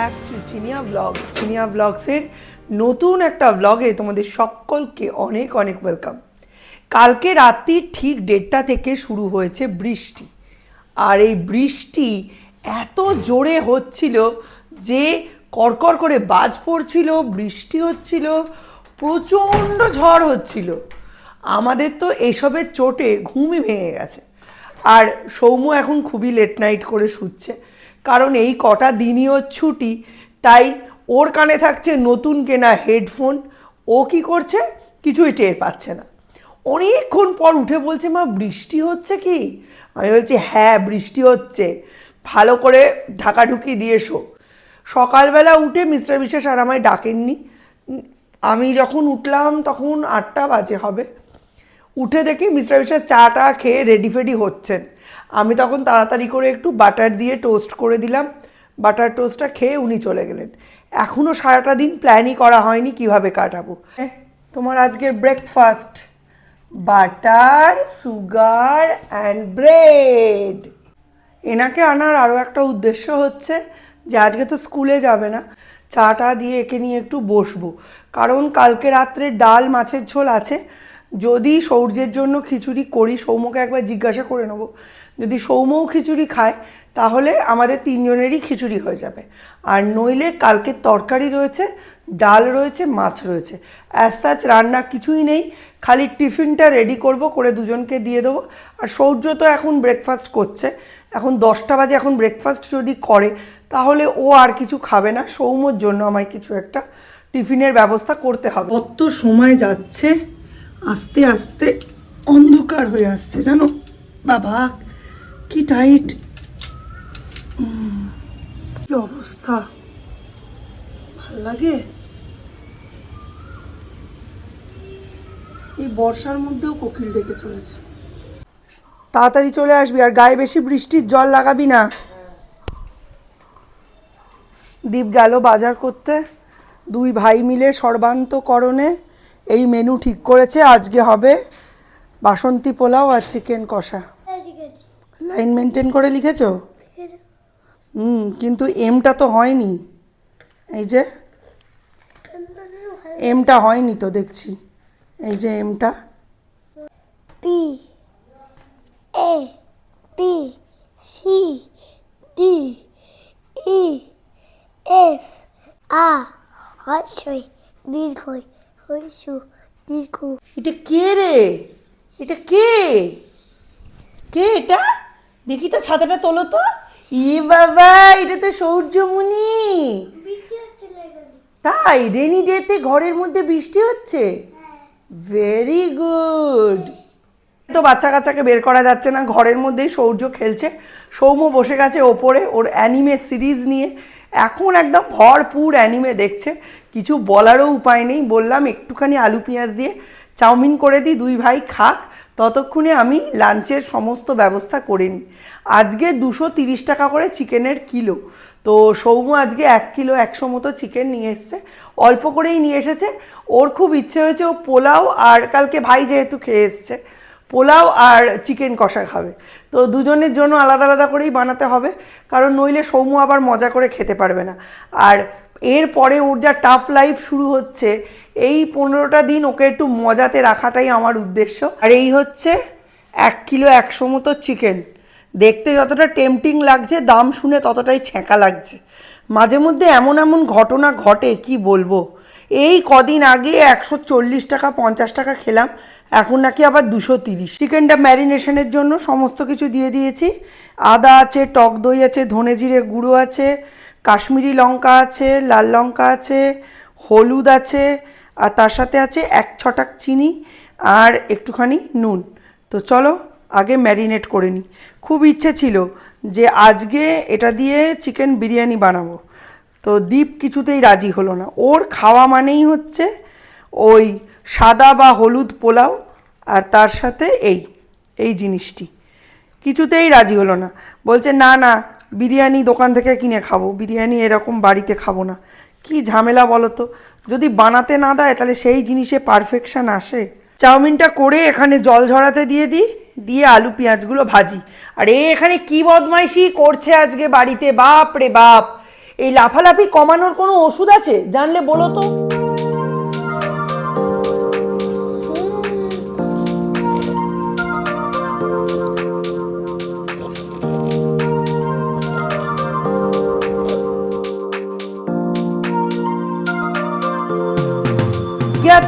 Back to Chinia blogs. Chinia ব্লগসের নতুন একটা ব্লগে তোমাদের সকলকে অনেক অনেক ওয়েলকাম। কালকে রাত্রি ঠিক 1:30 থেকে শুরু হয়েছে বৃষ্টি, আর এই বৃষ্টি এত জোরে হচ্ছিল যে কড়কড় করে বাজ পড়ছিল, বৃষ্টি হচ্ছিল, প্রচণ্ড ঝড় হচ্ছিল। আমাদের তো এসবের চোটে ঘুমই ভেঙে গেছে। আর সৌম্য এখন খুবই লেট নাইট করে শুচ্ছে, কারণ এই কটা দিনই ওর ছুটি। তাই ওর কানে থাকছে নতুন কেনা হেডফোন। ও কি করছে কিছুই টের পাচ্ছে না। অনেকক্ষণ পর উঠে বলছে, মা বৃষ্টি হচ্ছে কি? আমি বলছি হ্যাঁ বৃষ্টি হচ্ছে, ভালো করে ঢাকাঢুকি দিয়ে শো। সকালবেলা উঠে মিস্টার বিশ্বাস আর আমায় ডাকেননি। আমি যখন উঠলাম তখন 8টা বাজে হবে। উঠে দেখি মিস্টার বিশ্বাস চাটা খেয়ে রেডি ফেডি হচ্ছেন। আমি তখন তাড়াতাড়ি করে একটু বাটার দিয়ে টোস্ট করে দিলাম। বাটার টোস্টটা খেয়ে উনি চলে গেলেন। এখনও সারাটা দিন প্ল্যানই করা হয়নি কিভাবে কাটাবো। তোমার আজকের breakfast butter, sugar and bread. এনাকে আনার আরও একটা উদ্দেশ্য হচ্ছে যে আজকে তো স্কুলে যাবে না, চাটা দিয়ে একে নিয়ে একটু বসবো। কারণ কালকে রাত্রে ডাল মাছের ঝোল আছে। যদি সৌর্যের জন্য খিচুড়ি করি, সৌম্যকে একবার জিজ্ঞাসা করে নেবো, যদি সৌম্যও খিচুড়ি খায় তাহলে আমাদের তিনজনেরই খিচুড়ি হয়ে যাবে। আর নইলে কালকের তরকারি রয়েছে, ডাল রয়েছে, মাছ রয়েছে। অ্যাজ সাচ রান্না কিছুই নেই, খালি টিফিনটা রেডি করব, করে দুজনকে দিয়ে দেবো। আর সৌর্য তো এখন ব্রেকফাস্ট করছে, এখন 10টা বাজে। এখন ব্রেকফাস্ট যদি করে তাহলে ও আর কিছু খাবে না। সৌম্যর জন্য আমায় কিছু একটা টিফিনের ব্যবস্থা করতে হবে। কত সময় যাচ্ছে, আস্তে আস্তে অন্ধকার হয়ে আসছে জানো বাবা, কি টাইট, কি অবস্থা, ভাল লাগে। এই বর্ষার মধ্যেও কোকিল ডেকে চলেছে। তাড়াতাড়ি চলে আসবি, আর গায়ে বেশি বৃষ্টির জল লাগাবি না। দীপ গেল বাজার করতে, দুই ভাই মিলে সর্বান্তকরণে এই মেনু ঠিক করেছে। আজকে হবে বাসন্তী পোলাও আর চিকেন কষা। লাইন মেনটেন করে লিখেছো? কিন্তু এমটা তো হয়নি, এই যে এমটা হয়নি তো দেখছি, এই যে এমটা। P A P C D E F আ হর্ষই দীর্ঘই হইসু দীর্ঘ। এটা কে রে? এটা কে? কে এটা? দেখি তো, ছাতাটা তোলো তো। ই বাবা, এটা তো সূর্যমুনি। তাই রেনি ডেতে ঘরের মধ্যে বৃষ্টি হচ্ছে? Very good. তো বাচ্চা কাচ্চাকে বের করা যাচ্ছে না, ঘরের মধ্যেই সৌর্য খেলছে। সৌম্য বসে গেছে ওপরে ওর অ্যানিমে সিরিজ নিয়ে, এখন একদম ভরপুর অ্যানিমে দেখছে। কিছু বলারও উপায় নেই, বললাম একটুখানি আলু পেঁয়াজ দিয়ে চাউমিন করে দিই, দুই ভাই খাক, ততক্ষণে আমি লাঞ্চের সমস্ত ব্যবস্থা করে নিই। আজকে 230 টাকা করে চিকেনের কিলো। তো সৌম্য আজকে 1 কিলো 100 মতো চিকেন নিয়ে এসছে, অল্প করেই নিয়ে এসেছে। ওর খুব ইচ্ছে হয়েছে ও পোলাও, আর কালকে ভাই যেহেতু খেয়ে এসছে, পোলাও আর চিকেন কষা খাবে। তো দুজনের জন্য আলাদা আলাদা করেই বানাতে হবে, কারণ নইলে সৌম্য আবার মজা করে খেতে পারবে না। আর এরপরে ওর যা টাফ লাইফ শুরু হচ্ছে, এই 15টা দিন ওকে একটু মজাতে রাখাটাই আমার উদ্দেশ্য। আর এই হচ্ছে 1 কিলো 100 মতো চিকেন। দেখতে যতটা টেম্পটিং লাগছে, দাম শুনে ততটাই ছ্যাঁকা লাগছে। মাঝে মধ্যে এমন এমন ঘটনা ঘটে কি বলবো। এই কদিন আগে 140 টাকা 50 টাকা খেলাম, এখন নাকি আবার 230। চিকেনটা ম্যারিনেশনের জন্য সমস্ত কিছু দিয়ে দিয়েছি। আদা আছে, টক দই আছে, ধনে জিরে গুঁড়ো আছে, কাশ্মীরি লঙ্কা আছে, লাল লঙ্কা আছে, হলুদ আছে, আর তার সাথে আছে 1 ছটাক চিনি আর একটুখানি নুন। তো চলো আগে ম্যারিনেট করে নিই। খুব ইচ্ছে ছিল যে আজকে এটা দিয়ে চিকেন বিরিয়ানি বানাবো, তো দীপ কিছুতেই রাজি হলো না। ওর খাওয়া মানেই হচ্ছে ওই সাদা বা হলুদ পোলাও, আর তার সাথে এই জিনিসটি। কিছুতেই রাজি হলো না, বলছে না না বিরিয়ানি দোকান থেকে কিনে খাবো, বিরিয়ানি এরকম বাড়িতে খাবো না। কি ঝামেলা বলো তো, যদি বানাতে না দেয় তাহলে সেই জিনিসে পারফেকশন আসে? চাউমিনটা করে এখানে জল ঝরাতে দিয়ে দিই, দিয়ে আলু পেঁয়াজগুলো ভাজি। আর এখানে কি বদমাইশি করছে আজকে বাড়িতে, বাপ রে বাপ। এই লাফালাফি কমানোর কোনো ওষুধ আছে? জানলে বলো তো।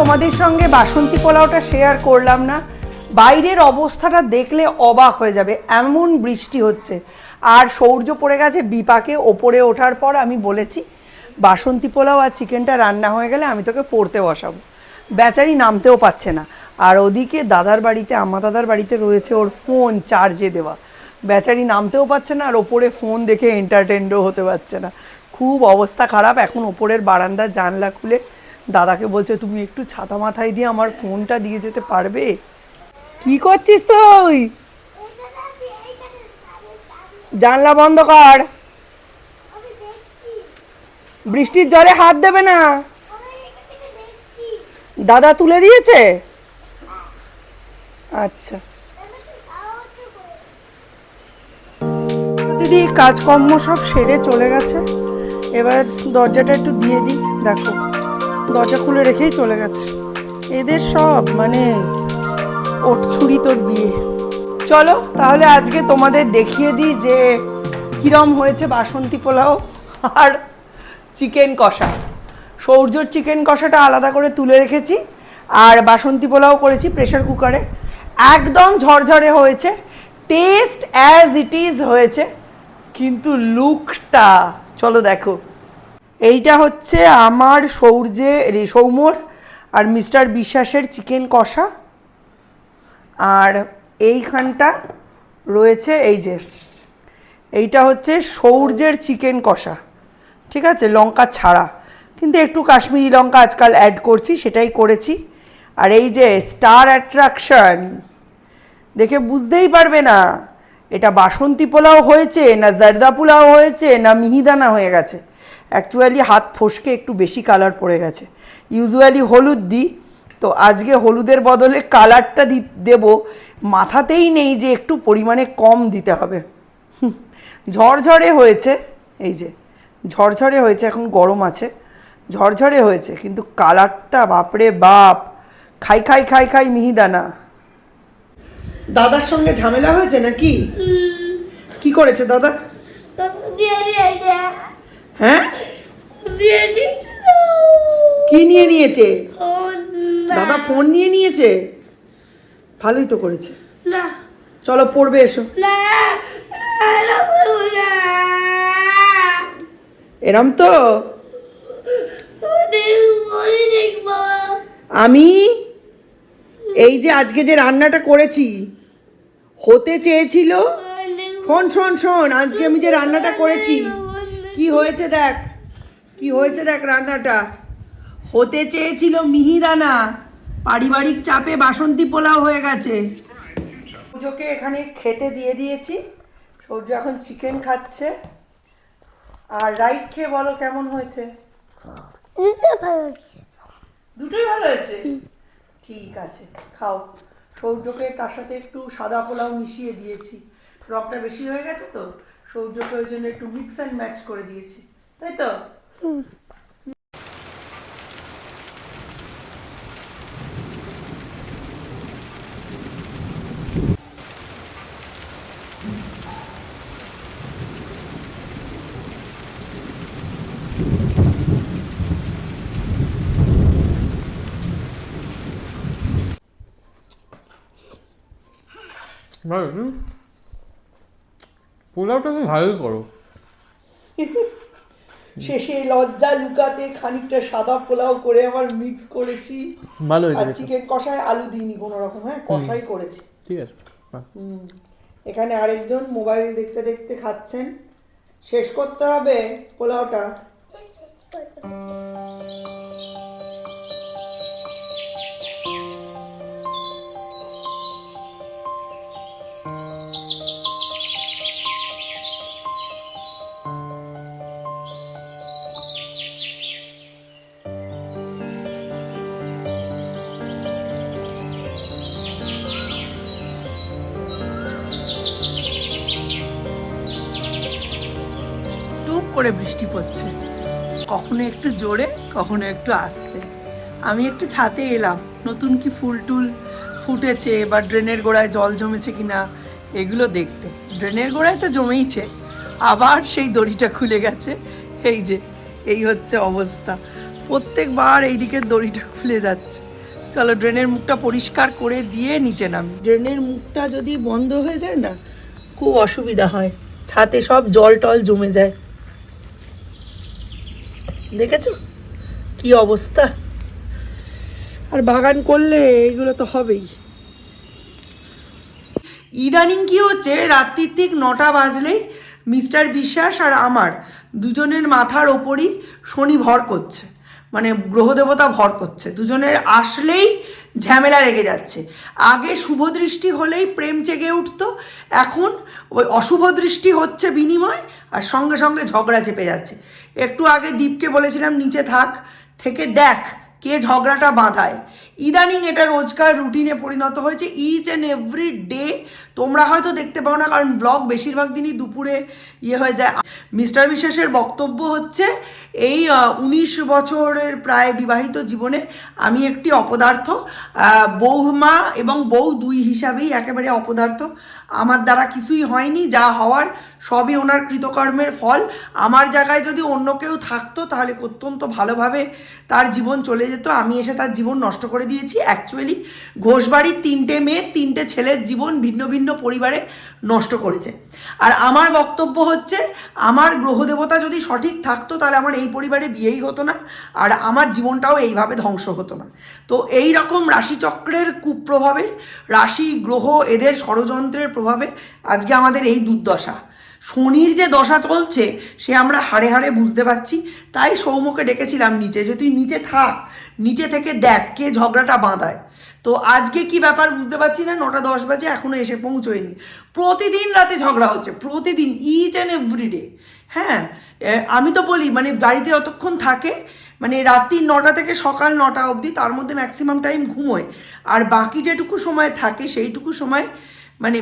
তোমাদের সঙ্গে বাসন্তী পোলাওটা শেয়ার করলাম না, বাইরের অবস্থাটা দেখলে অবাক হয়ে যাবে, এমন বৃষ্টি হচ্ছে। আর সৌর্য পড়ে গেছে বিপাকে। ওপরে ওঠার পর আমি বলেছি বাসন্তী পোলাও আর চিকেনটা রান্না হয়ে গেলে আমি তোকে পড়তে বসাবো। বেচারি নামতেও পাচ্ছে না। আর ওদিকে দাদার বাড়িতে, আমার দাদার বাড়িতে রয়েছে ওর ফোন চার্জে দেওয়া, বেচারি নামতেও পারছে না আর ওপরে ফোন দেখে এন্টারটেনও হতে পারছে না। খুব অবস্থা খারাপ। এখন ওপরের বারান্দার জানলা খুলে দাদাকে বলছে তুমি একটু ছাতা মাথায় দিয়ে আমার ফোনটা দিয়ে যেতে পারবে? কি করছিস তুই? জানলা বন্ধ কর, বৃষ্টির জলে হাত দেবে না। দাদা তুলে দিয়েছে? আচ্ছা দিদি, কাজকর্ম সব সেরে চলে গেছে। এবার দরজাটা একটু দিয়ে দিই। দেখো দরজা খুলে রেখেই চলে গেছে। এদের সব মানে ওট ছুরি তোর বিয়ে। চলো তাহলে আজকে তোমাদের দেখিয়ে দিই যে কিরম হয়েছে বাসন্তী পোলাও আর চিকেন কষা। সৌর্যর চিকেন কষাটা আলাদা করে তুলে রেখেছি, আর বাসন্তী পোলাও করেছি প্রেসার কুকারে। একদম ঝরঝরে হয়েছে, টেস্ট অ্যাজ ইট ইজ হয়েছে, কিন্তু লুকটা চলো দেখো। এইটা হচ্ছে আমার সৌম্যর আর মিস্টার বিশ্বাসের চিকেন কষা। আর এইখানটা রয়েছে এই যে, এইটা হচ্ছে সৌর্যের চিকেন কষা, ঠিক আছে, লঙ্কা ছাড়া, কিন্তু একটু কাশ্মীরি লঙ্কা আজকাল অ্যাড করছি, সেটাই করেছি। আর এই যে স্টার অ্যাট্রাকশন, দেখে বুঝতেই পারবে না এটা বাসন্তী পোলাও হয়েছে না জারদা পোলাও হয়েছে না মিহিদানা হয়ে গেছে। অ্যাকচুয়ালি হাত ফসকে একটু বেশি কালার পড়ে গেছে। ইউজুয়ালি হলুদ দিই, তো আজকে হলুদের বদলে কালারটা দেব, মাথাতেই নেই যে একটু পরিমাণে কম দিতে হবে। ঝরঝরে হয়েছে, এই যে ঝরঝরে হয়েছে, এখন গরম আছে, ঝরঝরে হয়েছে, কিন্তু কালারটা বাপরে বাপ, খাই খাই খাই খাই মিহিদানা। দাদার সঙ্গে ঝামেলা হয়েছে নাকি? কি করেছে দাদা? হ্যাঁ, কি নিয়ে নিয়েছে? দাদা ফোন নিয়ে নিয়েছে? ভালোই তো করেছে। চলো পড়বে, এসো। এরম তো আমি এই যে আজকে যে রান্নাটা করেছি, হতে চেয়েছিল, শোন শোন শোন, আজকে আমি যে রান্নাটা করেছি কি হয়েছে দেখ, কি হয়েছে দেখ, রান্নাটা হতে চেয়েছিল মিহিদানা, পারিবারিক চাপে বাসন্তী পোলাও হয়ে গেছে। সূর্যকে এখানে খেতে দিয়ে দিয়েছি, সূর্য এখন চিকেন খাচ্ছে। আর রাইস খেয়ে বলো কেমন হয়েছে? দুটোই ভালো হয়েছে, ঠিক আছে খাও। সৌর্যকে তার সাথে একটু সাদা পোলাও মিশিয়ে দিয়েছি, রকটা বেশি হয়ে গেছে তো সৌর্যকে ওই জন্য একটু মিক্স অ্যান্ড ম্যাচ করে দিয়েছি, তাই তো? পোলাওটা তুমি ভালোই করো। শেষে লজ্জা লুকাতে খানিকটা সাদা পোলাও করে আমার মিক্স করেছি, ভালো হয়েছে। আর চিকেন কষায় আলু দিইনি কোনো রকম, হ্যাঁ কষাই করেছি। ঠিক আছে। এখানে আরেকজন মোবাইল দেখতে দেখতে খাচ্ছেন। শেষ করতে হবে পোলাওটা। করে বৃষ্টি পড়ছে, কখনো একটু জোরে কখনো একটু আস্তে। আমি একটু ছাদে এলাম নতুন কি ফুল টুল ফুটেছে বা ড্রেনের গোড়ায় জল জমেছে কিনা এগুলো দেখতে। ড্রেনের গোড়ায় তো জমেইছে, আবার সেই দড়িটা খুলে গেছে। এই যে এই হচ্ছে অবস্থা, প্রত্যেকবার এই দিকের দড়িটা খুলে যাচ্ছে। চলো ড্রেনের মুখটা পরিষ্কার করে দিয়ে নিচে নামি। ড্রেনের মুখটা যদি বন্ধ হয়ে যায় না খুব অসুবিধা হয়, ছাদে সব জল টল জমে যায়। দেখেছো কি অবস্থা? আর বাগান করলে এইগুলো তো হবেই। ইদানিং কি হচ্ছে, রাত্রির ঠিক 9টা বাজলেই মিস্টার বিশ্বাস আর আমার দুজনের মাথার ওপরই শনি ভর করছে, মানে গ্রহদেবতা ভর করছে। দুজনের আসলেই ঝামেলা লেগে যাচ্ছে। আগে শুভ দৃষ্টি হলেই প্রেম জেগে উঠতো, এখন ওই অশুভ দৃষ্টি হচ্ছে বিনিময়, আর সঙ্গে সঙ্গে ঝগড়া চেপে যাচ্ছে। একটু আগে দীপকে বলেছিলাম নিচে থেকে দেখ কে ঝগড়াটা বাঁধায়। ইদানিং এটা রোজকার রুটিনে পরিণত হয়েছে, ইচ অ্যান্ড এভরি ডে। তোমরা হয়তো দেখতে পাও না, কারণ ব্লগ বেশিরভাগ দিনই দুপুরে হয়ে যায়। মিস্টার বিশ্বাসের বক্তব্য হচ্ছে এই 19 বছরের প্রায় বিবাহিত জীবনে আমি একটি অপদার্থ, বৌমা এবং বউ দুই হিসাবেই একেবারে অপদার্থ। আমার দ্বারা কিছুই হয়নি, যা হওয়ার সবই ওনার কৃতকর্মের ফল। আমার জায়গায় যদি অন্য কেউ থাকতো তাহলে অত্যন্ত ভালোভাবে তার জীবন চলে যেত, আমি এসে তার জীবন নষ্ট করে দিয়েছি। অ্যাকচুয়ালি ঘোষবাড়ির 3টে মেয়ে 3টে ছেলের জীবন ভিন্ন ভিন্ন পরিবারে নষ্ট করেছে। আর আমার বক্তব্য হচ্ছে আমার গ্রহদেবতা যদি সঠিক থাকতো তাহলে আমার এই পরিবারে বিয়েই হতো না, আর আমার জীবনটাও এইভাবে ধ্বংস হতো না। তো এই রকম রাশিচক্রের কুপ্রভাবে, রাশি গ্রহ এদের ষড়যন্ত্রের প্রভাবে আজকে আমাদের এই দুর্দশা। শনির যে দশা চলছে সে আমরা হাড়ে হাড়ে বুঝতে পারছি। তাই সৌম্যকে ডেকেছিলাম নিচে, যে তুই নিচে থাক, নিচে থেকে দেখ কে ঝগড়াটা বাঁধায়। তো আজকে কি ব্যাপার বুঝতে পারছি না, 9টা 10 বাজে এখনও এসে পৌঁছোয়নি। প্রতিদিন রাতে ঝগড়া হচ্ছে, প্রতিদিন, ইচ অ্যান্ড এভরি ডে। হ্যাঁ, আমি তো বলি মানে গাড়িতে যতক্ষণ থাকে, মানে রাত্রি 9টা থেকে সকাল 9টা অবধি, তার মধ্যে ম্যাক্সিমাম টাইম ঘুমোয়, আর বাকি যেটুকু সময় থাকে সেইটুকু সময় মানে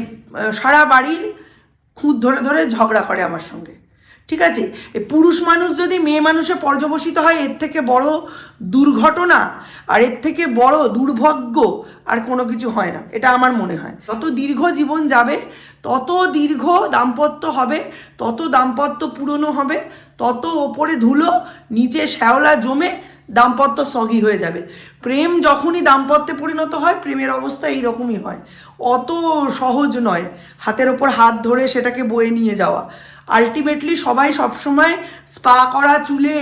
সারা বাড়ির খুঁত ধরে ধরে ঝগড়া করে আমার সঙ্গে। ঠিক আছে, এই পুরুষ মানুষ যদি মেয়ে মানুষে পর্যবসিত হয়, এর থেকে বড় দুর্ঘটনা আর এর থেকে বড় দুর্ভাগ্য আর কোনো কিছু হয় না, এটা আমার মনে হয়। তত দীর্ঘ জীবন যাবে, তত দীর্ঘ দাম্পত্য হবে, তত দাম্পত্য পুরনো হবে, তত ওপরে ধুলো নিচে শ্যাওলা জমে দাম্পত্য সগি হয়ে যাবে। প্রেম যখনই দাম্পত্যে পরিণত হয়, প্রেমের অবস্থা এইরকমই হয়। অত সহজ নয় হাতের ওপর হাত ধরে সেটাকে বয়ে নিয়ে যাওয়া। আলটিমেটলি সবাই সবসময় স্পা করা চুলে,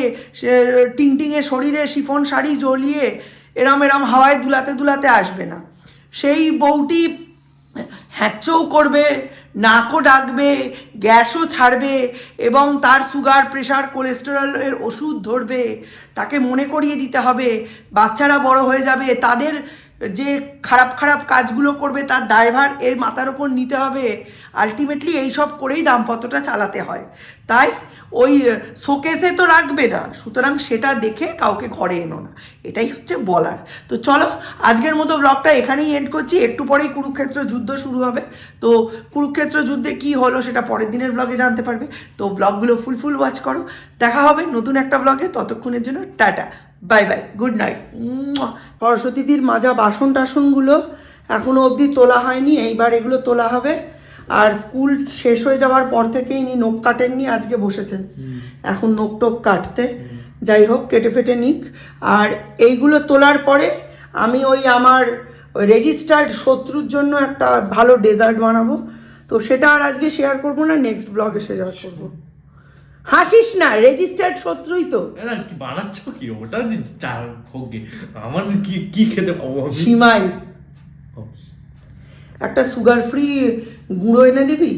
টিংটিংয়ে শরীরে শিফন শাড়ি জ্বলিয়ে এরম এরম হাওয়ায় দুলাতে দুলাতে আসবে না। সেই বউটি হ্যাঁচও করবে, নাকও ডাকবে, গ্যাসও ছাড়বে, এবং তার সুগার, প্রেশার, কোলেস্টেরলের ওষুধ ধরবে। তাকে মনে করিয়ে দিতে হবে বাচ্চারা বড় হয়ে যাবে, তাদের যে খারাপ খারাপ কাজগুলো করবে তার দায়ভার এর মাথার ওপর নিতে হবে। আলটিমেটলি এইসব করেই দাম্পত্যটা চালাতে হয়। তাই ওই শোকেসে তো রাখবে না, সুতরাং সেটা দেখে কাউকে ঘরে এনো না, এটাই হচ্ছে বলার। তো চলো আজকের মতো ব্লগটা এখানেই এন্ড করছি। একটু পরেই কুরুক্ষেত্র যুদ্ধ শুরু হবে, তো কুরুক্ষেত্র যুদ্ধে কি হলো সেটা পরের দিনের ব্লগে জানতে পারবে। তো ব্লগগুলো ফুল ওয়াচ করো। দেখা হবে নতুন একটা ব্লগে, ততক্ষণের জন্য tata, bye bye, good night. সরস্বতীদির মাজা বাসন টাসনগুলো এখনও অবধি তোলা হয়নি, এইবার এগুলো তোলা হবে। আর স্কুল শেষ হয়ে যাওয়ার পর থেকেই ইনি নখ কাটেননি, আজকে বসেছেন এখন নখ টোক কাটতে। যাই হোক, কেটে ফেটে নিক। আর এইগুলো তোলার পরে আমি ওই আমার রেজিস্টার্ড শত্রুর জন্য একটা ভালো ডেজার্ট বানাবো, তো সেটা আর আজকে শেয়ার করবো না, নেক্সট ব্লগে শেয়ার করবো। হাসিস না, রেজিস্টার্ড শত্রুই তো। না কি বানাচ্ছ কি ওটা? চা খোগে আমার কি কি খেতে পাবো? সিমাই, একটা সুগার ফ্রি গুঁড়ো এনে দিবি।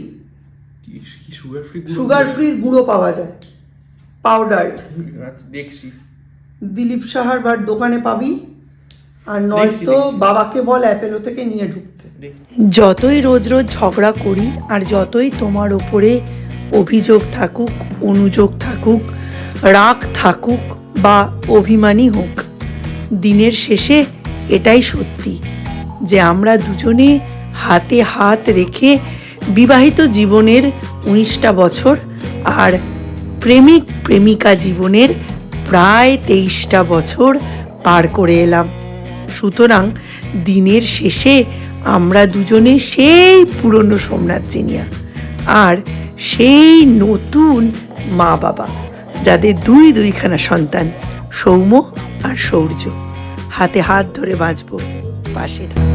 কি সুগার ফ্রি? সুগার ফ্রি গুঁড়ো পাওয়া যায়, পাউডার। দেখছি দিলীপ সাহার বার দোকানে পাবি, আর নয়তো বাবাকে বল অ্যাপেলো থেকে নিয়ে ঢুকতে। যতই রোজ রোজ ঝগড়া করি আর যতই তোমার ওপরে অভিযোগ থাকুক, অনুযোগ থাকুক, রাগ থাকুক বা অভিমানী হোক, দিনের শেষে এটাই সত্যি যে আমরা দুজনে হাতে হাত রেখে বিবাহিত জীবনের 19টা বছর আর প্রেমিক প্রেমিকা জীবনের প্রায় 23টা বছর পার করে এলাম। সুতরাং দিনের শেষে আমরা দুজনে সেই পুরনো সোমনাথ জিনিয়া আর সেই নতুন মা বাবা, যাদের দুইখানা সন্তান, সৌম্য আর সৌর্য। হাতে হাত ধরে বাঁচবো, পাশে থাকবো।